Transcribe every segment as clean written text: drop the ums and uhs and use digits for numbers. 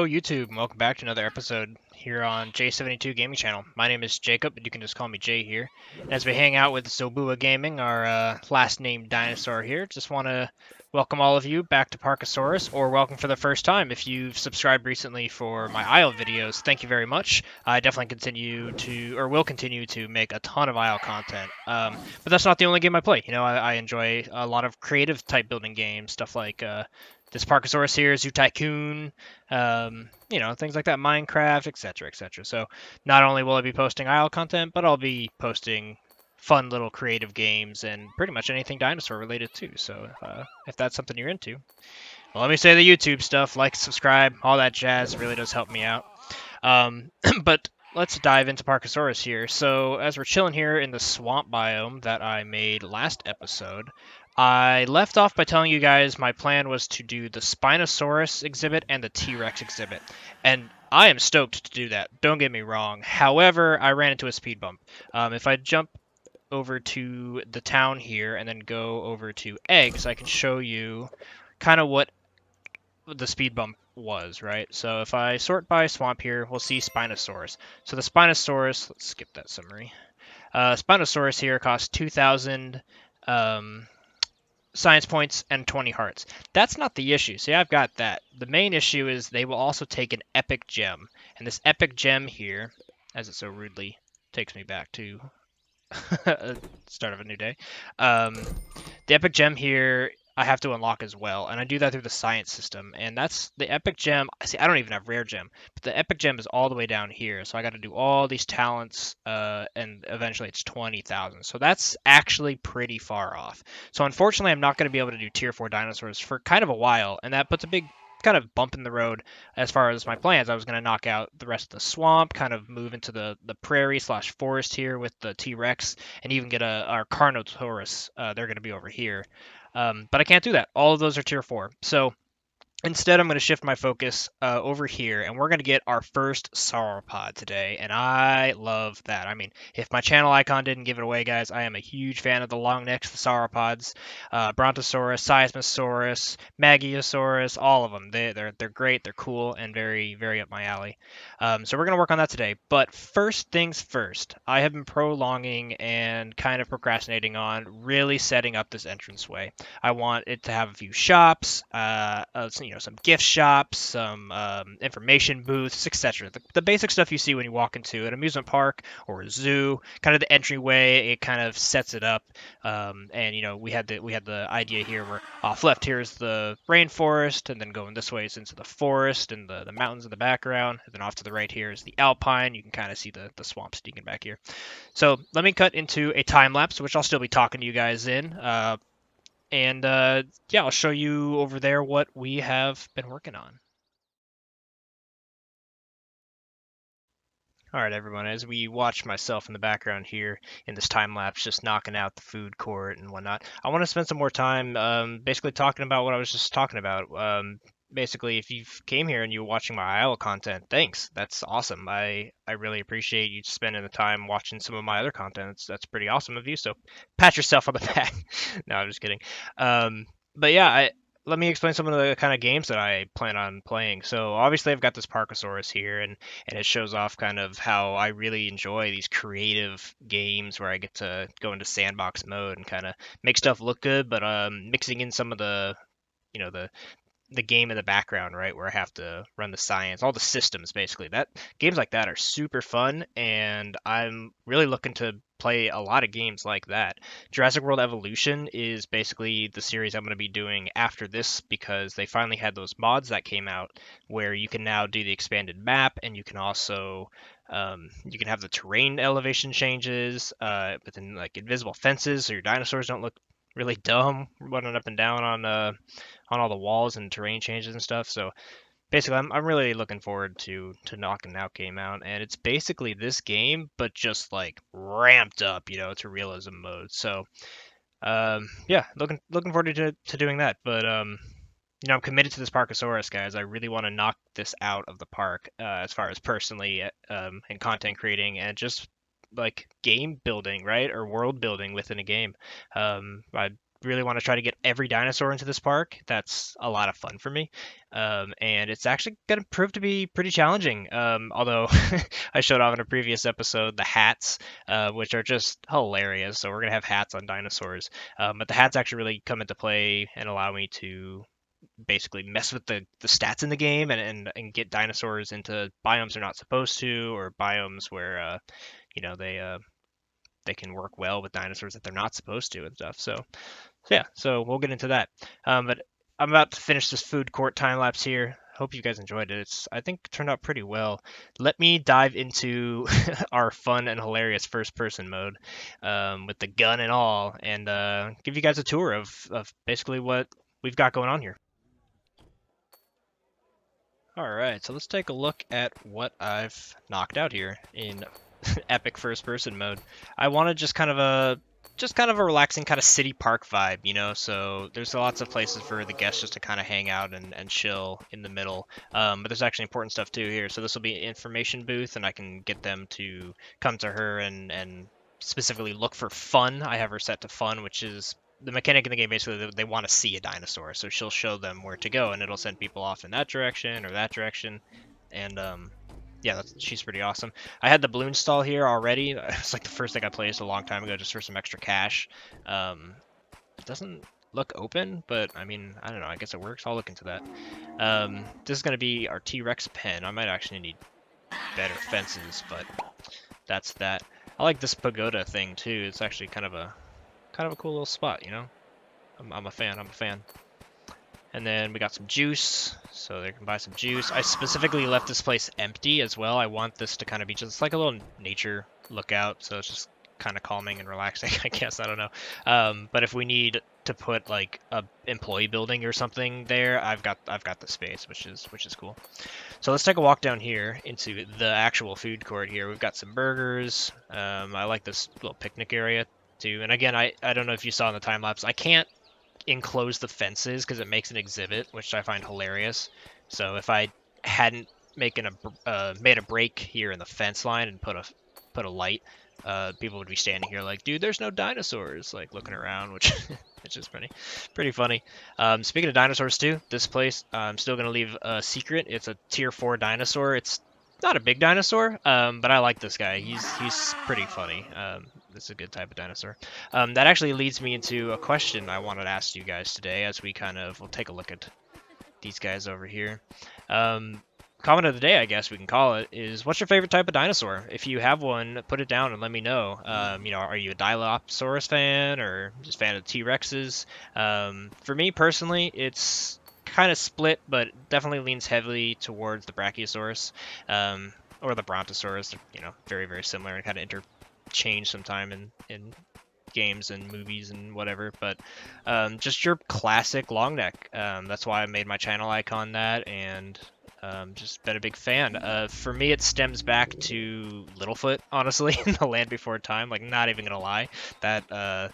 YouTube, and welcome back to another episode here on J72 Gaming Channel. My name is Jacob, but you can just call me Jay here. And as we hang out with Zobua Gaming, our last name Dinosaur here, just want to welcome all of you back to Parkasaurus, or welcome for the first time if you've subscribed recently for my Isle videos. Thank you very much. I definitely will continue to make a ton of Isle content. But that's not the only game I play. I enjoy a lot of creative type building games, stuff like this Parkasaurus here, Zoo Tycoon, things like that, Minecraft, etc., etc. So not only will I be posting Isle content, but I'll be posting fun little creative games and pretty much anything dinosaur related too. So if that's something you're into, well, let me say the YouTube stuff, like, subscribe, all that jazz really does help me out. But let's dive into Parkasaurus here. So as we're chilling here in the swamp biome that I made last episode, I left off by telling you guys my plan was to do the Spinosaurus exhibit and the T-Rex exhibit. And I am stoked to do that, don't get me wrong. However, I ran into a speed bump. If I jump over to the town here and then go over to eggs, I can show you kind of what the speed bump was, right? So if I sort by swamp here, we'll see Spinosaurus. So the Spinosaurus, let's skip that summary. Spinosaurus here costs 2,000 science points and 20 hearts. That's not the issue. See, I've got that. The main issue is they will also take an epic gem. And this epic gem here, as it so rudely takes me back to start of a new day. The epic gem here I have to unlock as well, and I do that through the science system. And that's the epic gem. See, I don't even have rare gem, but the epic gem is all the way down here. So I got to do all these talents, and eventually it's 20,000. So that's actually pretty far off. So unfortunately, I'm not going to be able to do tier 4 dinosaurs for kind of a while, and that puts a big kind of bump in the road as far as my plans. I was going to knock out the rest of the swamp, kind of move into the prairie slash forest here with the T-Rex, and even get our Carnotaurus. They're going to be over here. But I can't do that. All of those are tier 4. So instead, I'm going to shift my focus over here, and we're going to get our first Sauropod today, and I love that. I mean, if my channel icon didn't give it away, guys, I am a huge fan of the long necks, the Sauropods, Brontosaurus, Seismosaurus, Magiosaurus, all of them. They're great, they're cool, and very, very up my alley. So we're going to work on that today. But first things first, I have been prolonging and kind of procrastinating on really setting up this entranceway. I want it to have a few shops, some gift shops, some information booths, etc. The basic stuff you see when you walk into an amusement park or a zoo. Kind of the entryway, it kind of sets it up. We had the idea here where off left here is the rainforest, and then going this way is into the forest and the mountains in the background. And then off to the right here is the alpine. You can kind of see the swamp sneaking back here. So let me cut into a time lapse, which I'll still be talking to you guys in. I'll show you over there what we have been working on. All right, everyone, as we watch myself in the background here in this time lapse, just knocking out the food court and whatnot, I want to spend some more time basically talking about what I was just talking about. Basically, if you came here and you were watching my Iowa content, thanks. That's awesome. I really appreciate you spending the time watching some of my other content. That's pretty awesome of you. So pat yourself on the back. No, I'm just kidding. But yeah, let me explain some of the kind of games that I plan on playing. So obviously I've got this Parkasaurus here, and it shows off kind of how I really enjoy these creative games where I get to go into sandbox mode and kind of make stuff look good, but mixing in some of the game in the background, right, where I have to run the science, all the systems basically. That games like that are super fun, and I'm really looking to play a lot of games like that. Jurassic World Evolution is basically the series I'm going to be doing after this, because they finally had those mods that came out where you can now do the expanded map, and you can also you can have the terrain elevation changes within like invisible fences, so your dinosaurs don't look really dumb running up and down on all the walls and terrain changes and stuff. So basically, I'm really looking forward to knocking that game out, and it's basically this game, but just like ramped up, to realism mode. So yeah, looking forward to doing that. But I'm committed to this Parkasaurus, guys. I really want to knock this out of the park as far as personally and content creating and just like game building, right, or world building within a game. I really want to try to get every dinosaur into this park. That's a lot of fun for me. And it's actually going to prove to be pretty challenging. Although I showed off in a previous episode the hats, which are just hilarious. So we're going to have hats on dinosaurs. But the hats actually really come into play and allow me to basically mess with the stats in the game and get dinosaurs into biomes they're not supposed to, or biomes where they can work well with dinosaurs that they're not supposed to and stuff. So yeah, so we'll get into that. But I'm about to finish this food court time lapse here. Hope you guys enjoyed it. I think it turned out pretty well. Let me dive into our fun and hilarious first person mode with the gun and all, and give you guys a tour of basically what we've got going on here. All right, so let's take a look at what I've knocked out here in epic first person mode. I wanted just kind of a relaxing kind of city park vibe, you know, so there's lots of places for the guests just to kind of hang out and chill in the middle, but there's actually important stuff too here. So this will be an information booth, and I can get them to come to her and specifically look for fun. I have her set to fun, which is the mechanic in the game. Basically they want to see a dinosaur, so she'll show them where to go, and it'll send people off in that direction or that direction. And yeah, she's pretty awesome. I had the balloon stall here already. It's like the first thing I placed a long time ago just for some extra cash. It doesn't look open, but I mean, I don't know, I guess it works. I'll look into that. This is going to be our T-Rex pen. I might actually need better fences, but that's that. I like this pagoda thing too. It's actually kind of a cool little spot, you know. I'm a fan. And then we got some juice, so they can buy some juice. I specifically left this place empty as well. I want this to kind of be just like a little nature lookout, so it's just kind of calming and relaxing, I guess. I don't know. But if we need to put like a employee building or something there, I've got the space, which is cool. So let's take a walk down here into the actual food court here. We've got some burgers. I like this little picnic area too. And again, I don't know if you saw in the time lapse, I can't enclose the fences because it makes an exhibit, which I find hilarious. So if I hadn't made a break here in the fence line and put a light, people would be standing here like, dude, there's no dinosaurs, like looking around, which it's just pretty funny. Speaking of dinosaurs too, this place, I'm still gonna leave a secret. It's a tier 4 dinosaur. It's not a big dinosaur, but I like this guy. He's pretty funny. It's a good type of dinosaur. That actually leads me into a question I wanted to ask you guys today, as we'll take a look at these guys over here. Comment of the day, I guess we can call it, is what's your favorite type of dinosaur? If you have one, put it down and let me know. Are you a Dilophosaurus fan or just a fan of T-Rexes? For me personally, it's kind of split, but definitely leans heavily towards the Brachiosaurus or the Brontosaurus. They're, very, very similar and kind of interchange sometime in games and movies and whatever. But just your classic long neck. That's why I made my channel icon that, and just been a big fan. For me, it stems back to Littlefoot, honestly, in The Land Before Time. Like, not even gonna lie, that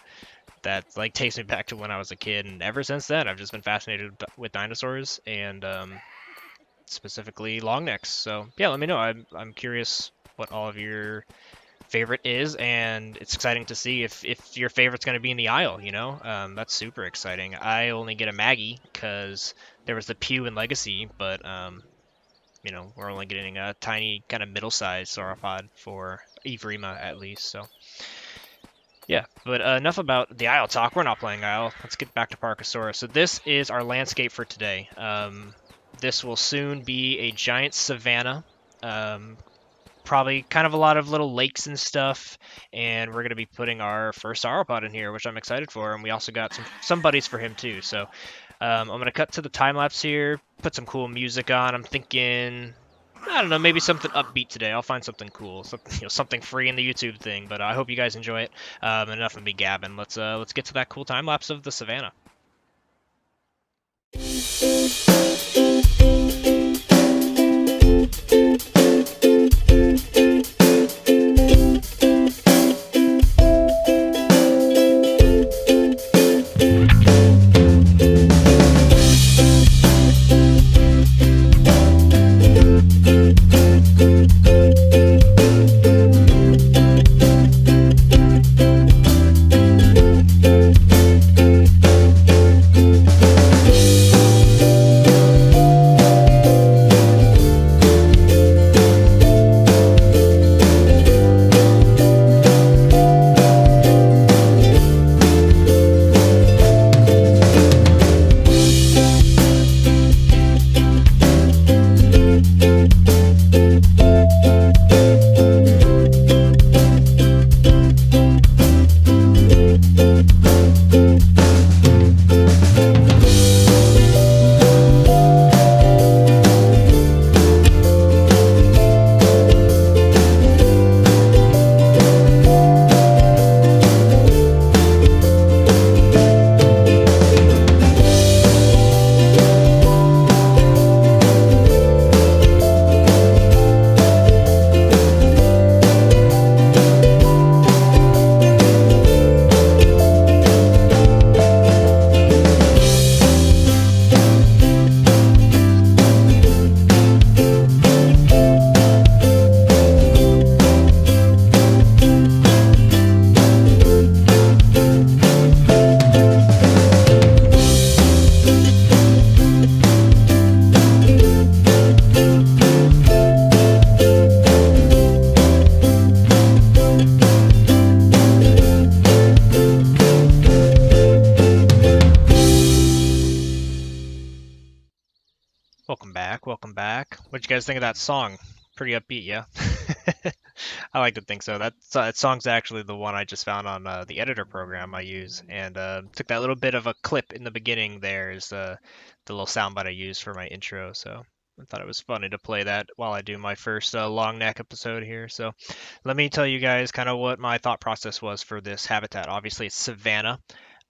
like takes me back to when I was a kid, and ever since then I've just been fascinated with dinosaurs, and specifically long necks. So yeah, let me know. I'm curious what all of your favorite is, and it's exciting to see if your favorite's going to be in the aisle, that's super exciting. I only get a Maggie because there was the Pew and Legacy, but we're only getting a tiny kind of middle-sized sauropod for Evrima at least. So yeah, but enough about the aisle talk. We're not playing aisle. Let's get back to Parkasaurus. So this is our landscape for today. This will soon be a giant savanna. Probably kind of a lot of little lakes and stuff, and we're going to be putting our first Sauropod in here, which I'm excited for, and we also got some buddies for him too. So I'm going to cut to the time-lapse here, put some cool music on. I'm thinking, I don't know, maybe something upbeat today. I'll find something cool, something free in the YouTube thing, but I hope you guys enjoy it. Enough of me gabbing. Let's get to that cool time-lapse of the savannah. back. Welcome back. What'd you guys think of that song? Pretty upbeat, yeah? I like to think so. That song's actually the one I just found on the editor program I use, and took that little bit of a clip in the beginning there is the little soundbite I used for my intro. So I thought it was funny to play that while I do my first long neck episode here. So let me tell you guys kind of what my thought process was for this habitat. Obviously, it's savanna,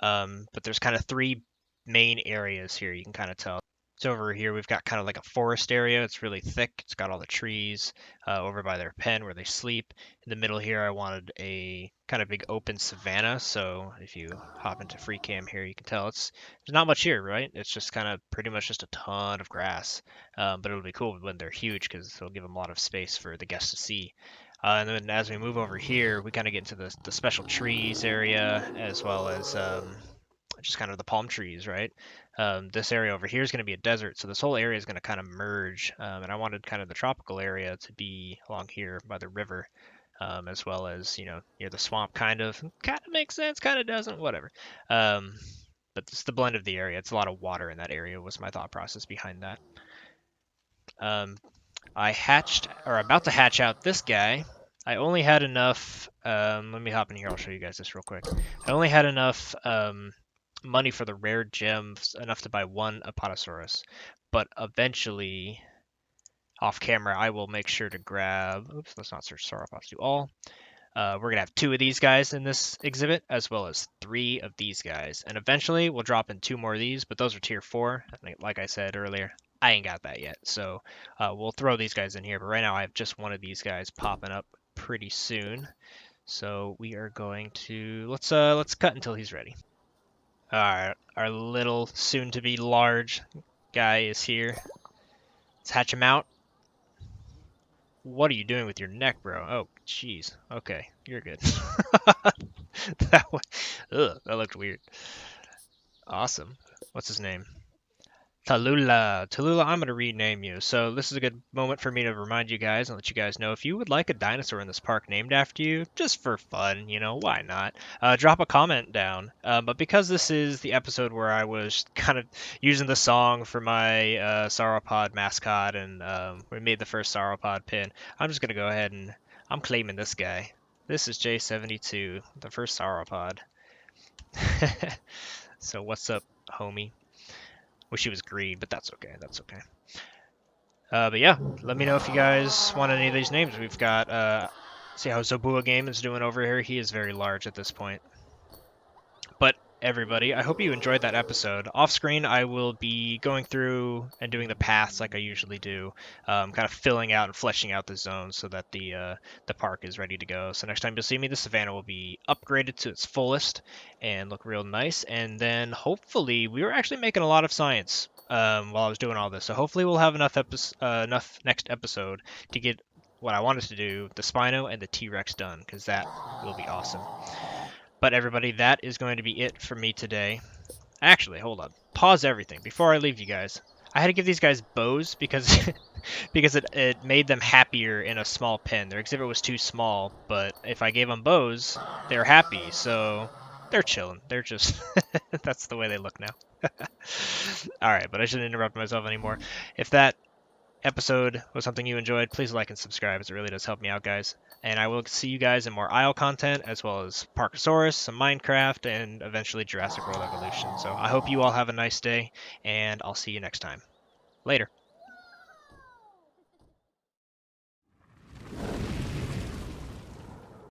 but there's kind of three main areas here. You can kind of tell. So over here, we've got kind of like a forest area. It's really thick. It's got all the trees over by their pen where they sleep. In the middle here, I wanted a kind of big open savanna. So if you hop into free cam here, you can tell there's not much here, right? It's just kind of pretty much just a ton of grass. But it'll be cool when they're huge because it'll give them a lot of space for the guests to see. And then as we move over here, we kind of get into the special trees area as well as just kind of the palm trees, right? This area over here is going to be a desert, so this whole area is going to kind of merge. And I wanted kind of the tropical area to be along here by the river, as well as near the swamp. Kind of makes sense, kind of doesn't, whatever. But it's the blend of the area. It's a lot of water in that area was my thought process behind that. I hatched or about to hatch out this guy. I only had enough. Let me hop in here. I'll show you guys this real quick. I only had enough money for the rare gems, enough to buy one Parkasaurus. But eventually, off camera, I will make sure to grab. Oops, let's not search Sauropods. Do all. We're gonna have 2 of these guys in this exhibit, as well as 3 of these guys. And eventually, we'll drop in 2 more of these, but those are tier 4. Like I said earlier, I ain't got that yet. So we'll throw these guys in here. But right now, I have just one of these guys popping up pretty soon. So we are going to let's cut until he's ready. Alright, our little soon-to-be large guy is here. Let's hatch him out. What are you doing with your neck, bro? Oh, jeez. Okay, you're good. that looked weird. Awesome. What's his name? Tallulah. Tallulah, I'm going to rename you. So this is a good moment for me to remind you guys and let you guys know if you would like a dinosaur in this park named after you, just for fun, why not? Drop a comment down. But because this is the episode where I was kind of using the song for my Sauropod mascot and we made the first Sauropod pin, I'm just going to go ahead and I'm claiming this guy. This is J72, the first Sauropod. So what's up, homie? Wish he was green, but that's okay. That's okay. But yeah, let me know if you guys want any of these names. We've got, see how Zobua Game is doing over here. He is very large at this point. But everybody, I hope you enjoyed that episode. Off screen, I will be going through and doing the paths like I usually do, kind of filling out and fleshing out the zones so that the park is ready to go. So next time you'll see me, the savannah will be upgraded to its fullest and look real nice. And then hopefully, we were actually making a lot of science while I was doing all this. So hopefully we'll have enough next episode to get what I wanted to do, the Spino and the T-Rex done, because that will be awesome. But everybody, that is going to be it for me today. Actually, hold up. Pause everything before I leave you guys. I had to give these guys bows because because it made them happier in a small pen. Their exhibit was too small, but if I gave them bows, they're happy. So they're chilling. They're just that's the way they look now. All right, but I shouldn't interrupt myself anymore. If that episode was something you enjoyed, please like and subscribe, as it really does help me out, guys. And I will see you guys in more Isle content, as well as Parkasaurus, some Minecraft, and eventually Jurassic World Evolution. So I hope you all have a nice day, and I'll see you next time. Later.